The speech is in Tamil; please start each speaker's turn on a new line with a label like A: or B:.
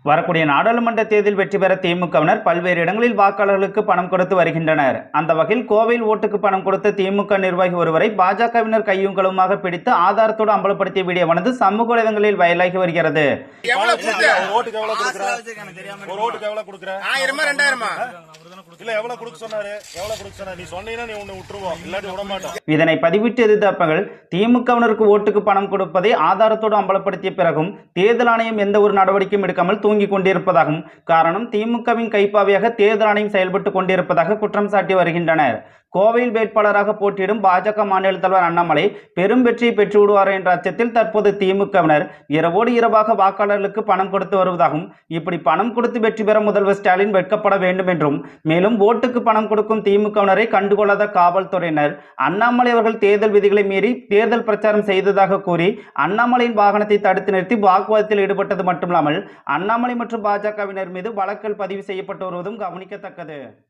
A: வரக்கூடிய நாடாளுமன்ற தேர்தலில் வெற்றி பெற திமுகவினர் பல்வேறு இடங்களில் வாக்காளர்களுக்கு பணம் கொடுத்து வருகின்றனர். அந்த வகையில் கோவையில் ஓட்டுக்கு பணம் கொடுத்த திமுக நிர்வாகி ஒருவரை பாஜகவினர் கையும் களவுமாக பிடித்து ஆதாரத்தோடு அம்பலப்படுத்திய வீடியோவானது சமூக வலைதளங்களில் வைரலாகி வருகிறது. இதனை பதிவிட்டு எதிர்த்தவர்கள் திமுகவினருக்கு ஓட்டுக்கு பணம் கொடுப்பதை ஆதாரத்தோடு அம்பலப்படுத்திய பிறகும் தேர்தல் ஆணையம் எந்த ஒரு நடவடிக்கையும் எடுக்காமல் தூங்கிக் கொண்டிருப்பதாகவும், காரணம் திமுகவின் கைப்பாவையாக தேர்தல் ஆணையம் செயல்பட்டுக் கொண்டிருப்பதாக குற்றம் சாட்டி வருகின்றனர். கோவையில் வேட்பாளராக போட்டியிடும் பாஜக மாநில தலைவர் அண்ணாமலை பெரும் வெற்றியை பெற்றுவிடுவார் என்ற அச்சத்தில் தற்போது திமுகவினர் இரவோடு இரவாக வாக்காளர்களுக்கு பணம் கொடுத்து வருவதாகவும், இப்படி பணம் கொடுத்து வெற்றி பெற முதல்வர் ஸ்டாலின் வெட்கப்பட வேண்டும் என்றும், மேலும் ஓட்டுக்கு பணம் கொடுக்கும் திமுகவினரை கண்டுகொள்ளாத காவல்துறையினர் அண்ணாமலை அவர்கள் தேர்தல் விதிகளை மீறி தேர்தல் பிரச்சாரம் செய்ததாக கூறி அண்ணாமலையின் வாகனத்தை தடுத்து நிறுத்தி வாக்குவாதத்தில் ஈடுபட்டது மட்டுமில்லாமல் அண்ணாமலை மற்றும் பாஜகவினர் மீது வழக்குகள் பதிவு செய்யப்பட்டு வருவதும் கவனிக்கத்தக்கது.